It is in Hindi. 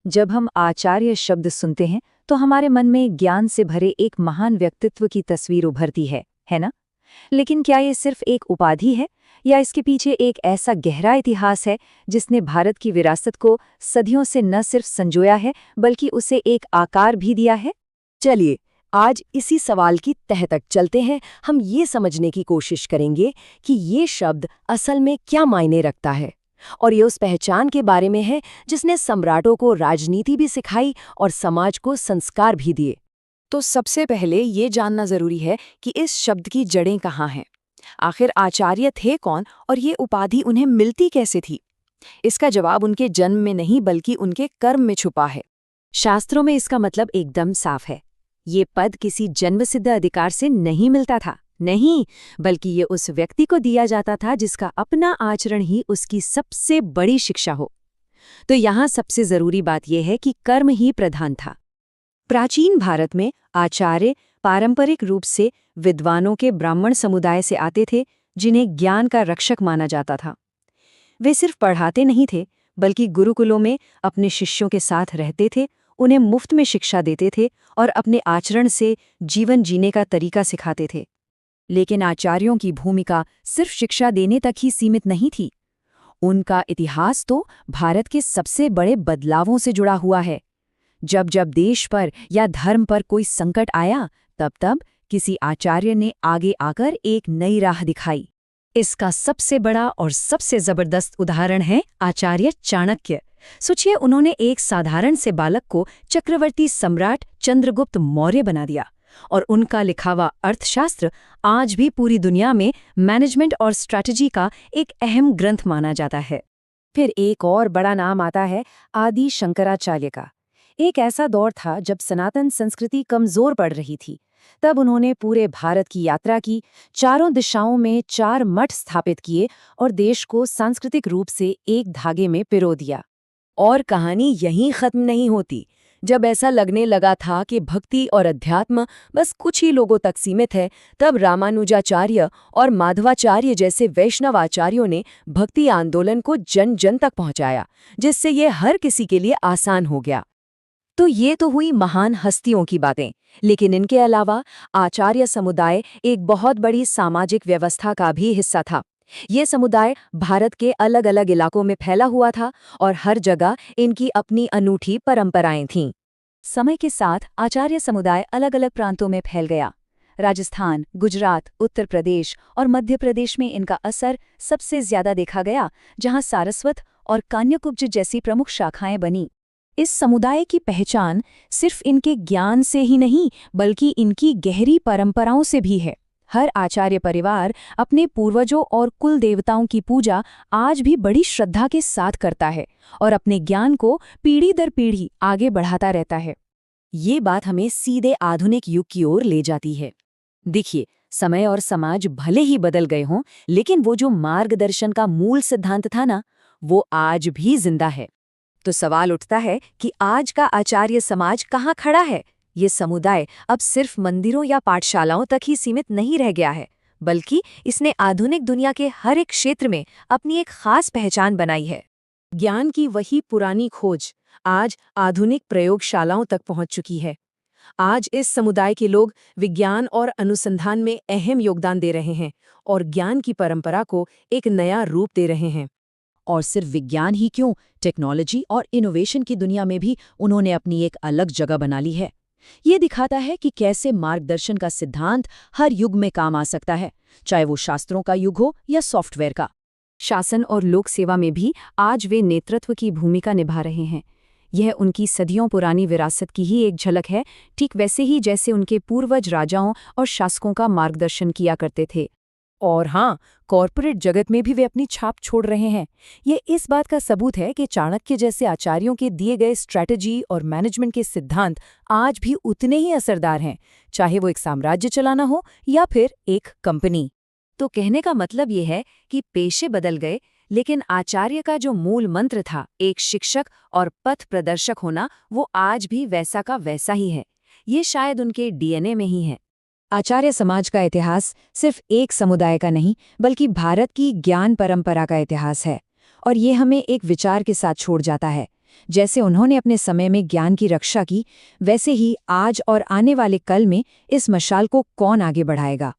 जब हम आचार्य शब्द सुनते हैं तो हमारे मन में ज्ञान से भरे एक महान व्यक्तित्व की तस्वीर उभरती है ना? लेकिन क्या ये सिर्फ एक उपाधि है या इसके पीछे एक ऐसा गहरा इतिहास है जिसने भारत की विरासत को सदियों से न सिर्फ संजोया है बल्कि उसे एक आकार भी दिया है? चलिए, आज इसी सवाल की तह तक चलते हैं। हम ये समझने की कोशिश करेंगे कि ये शब्द असल में क्या मायने रखता है, और ये उस पहचान के बारे में है जिसने सम्राटों को राजनीति भी सिखाई और समाज को संस्कार भी दिए। तो सबसे पहले ये जानना जरूरी है कि इस शब्द की जड़ें कहाँ हैं। आखिर आचार्य थे कौन और ये उपाधि उन्हें मिलती कैसे थी? इसका जवाब उनके जन्म में नहीं बल्कि उनके कर्म में छुपा है। शास्त्रों में इसका मतलब एकदम साफ है। ये पद किसी जन्मसिद्ध अधिकार से नहीं मिलता था, नहीं, बल्कि ये उस व्यक्ति को दिया जाता था जिसका अपना आचरण ही उसकी सबसे बड़ी शिक्षा हो। तो यहाँ सबसे जरूरी बात यह है कि कर्म ही प्रधान था। प्राचीन भारत में आचार्य पारंपरिक रूप से विद्वानों के ब्राह्मण समुदाय से आते थे, जिन्हें ज्ञान का रक्षक माना जाता था। वे सिर्फ पढ़ाते नहीं थे बल्कि गुरुकुलों में अपने शिष्यों के साथ रहते थे, उन्हें मुफ्त में शिक्षा देते थे और अपने आचरण से जीवन जीने का तरीका सिखाते थे। लेकिन आचार्यों की भूमिका सिर्फ शिक्षा देने तक ही सीमित नहीं थी। उनका इतिहास तो भारत के सबसे बड़े बदलावों से जुड़ा हुआ है। जब जब देश पर या धर्म पर कोई संकट आया, तब तब किसी आचार्य ने आगे आकर एक नई राह दिखाई। इसका सबसे बड़ा और सबसे जबरदस्त उदाहरण है आचार्य चाणक्य। सोचिए, उन्होंने एक साधारण से बालक को चक्रवर्ती सम्राट चंद्रगुप्त मौर्य बना दिया, और उनका लिखा हुआ अर्थशास्त्र आज भी पूरी दुनिया में मैनेजमेंट और स्ट्रैटेजी का एक अहम ग्रंथ माना जाता है। फिर एक और बड़ा नाम आता है आदि शंकराचार्य का। एक ऐसा दौर था जब सनातन संस्कृति कमजोर पड़ रही थी। तब उन्होंने पूरे भारत की यात्रा की, चारों दिशाओं में 4 मठ स्थापित किए और देश को सांस्कृतिक रूप से एक धागे में पिरो दिया। और कहानी यहीं खत्म नहीं होती। जब ऐसा लगने लगा था कि भक्ति और अध्यात्म बस कुछ ही लोगों तक सीमित है, तब रामानुजाचार्य और माधवाचार्य जैसे वैष्णव आचार्यों ने भक्ति आंदोलन को जन जन तक पहुंचाया, जिससे ये हर किसी के लिए आसान हो गया। तो ये तो हुई महान हस्तियों की बातें, लेकिन इनके अलावा आचार्य समुदाय एक बहुत बड़ी सामाजिक व्यवस्था का भी हिस्सा था। ये समुदाय भारत के अलग अलग इलाकों में फैला हुआ था और हर जगह इनकी अपनी अनूठी परंपराएं थीं। समय के साथ आचार्य समुदाय अलग अलग प्रांतों में फैल गया। राजस्थान, गुजरात, उत्तर प्रदेश और मध्य प्रदेश में इनका असर सबसे ज्यादा देखा गया, जहां सारस्वत और कान्यकुब्ज जैसी प्रमुख शाखाएं बनी। इस समुदाय की पहचान सिर्फ इनके ज्ञान से ही नहीं बल्कि इनकी गहरी परंपराओं से भी है। हर आचार्य परिवार अपने पूर्वजों और कुल देवताओं की पूजा आज भी बड़ी श्रद्धा के साथ करता है और अपने ज्ञान को पीढ़ी दर पीढ़ी आगे बढ़ाता रहता है। ये बात हमें सीधे आधुनिक युग की ओर ले जाती है। देखिए, समय और समाज भले ही बदल गए हों, लेकिन वो जो मार्गदर्शन का मूल सिद्धांत था ना, वो आज भी जिंदा है। तो सवाल उठता है कि आज का आचार्य समाज कहाँ खड़ा है? ये समुदाय अब सिर्फ मंदिरों या पाठशालाओं तक ही सीमित नहीं रह गया है, बल्कि इसने आधुनिक दुनिया के हर एक क्षेत्र में अपनी एक खास पहचान बनाई है। ज्ञान की वही पुरानी खोज आज आधुनिक प्रयोगशालाओं तक पहुंच चुकी है। आज इस समुदाय के लोग विज्ञान और अनुसंधान में अहम योगदान दे रहे हैं और ज्ञान की परंपरा को एक नया रूप दे रहे हैं। और सिर्फ विज्ञान ही क्यों, टेक्नोलॉजी और इनोवेशन की दुनिया में भी उन्होंने अपनी एक अलग जगह बना ली है। ये दिखाता है कि कैसे मार्गदर्शन का सिद्धांत हर युग में काम आ सकता है, चाहे वो शास्त्रों का युग हो या सॉफ्टवेयर का। शासन और लोक सेवा में भी आज वे नेतृत्व की भूमिका निभा रहे हैं। यह उनकी सदियों पुरानी विरासत की ही एक झलक है, ठीक वैसे ही जैसे उनके पूर्वज राजाओं और शासकों का मार्गदर्शन किया करते थे। और हाँ, कॉरपोरेट जगत में भी वे अपनी छाप छोड़ रहे हैं। ये इस बात का सबूत है कि चाणक्य जैसे आचार्यों के दिए गए स्ट्रैटेजी और मैनेजमेंट के सिद्धांत आज भी उतने ही असरदार हैं, चाहे वो एक साम्राज्य चलाना हो या फिर एक कंपनी। तो कहने का मतलब ये है कि पेशे बदल गए, लेकिन आचार्य का जो मूल मंत्र था, एक शिक्षक और पथ प्रदर्शक होना, वो आज भी वैसा का वैसा ही है। ये शायद उनके डीएनए में ही है। आचार्य समाज का इतिहास सिर्फ एक समुदाय का नहीं बल्कि भारत की ज्ञान परंपरा का इतिहास है। और ये हमें एक विचार के साथ छोड़ जाता है जैसे उन्होंने अपने समय में ज्ञान की रक्षा की, वैसे ही आज और आने वाले कल में इस मशाल को कौन आगे बढ़ाएगा।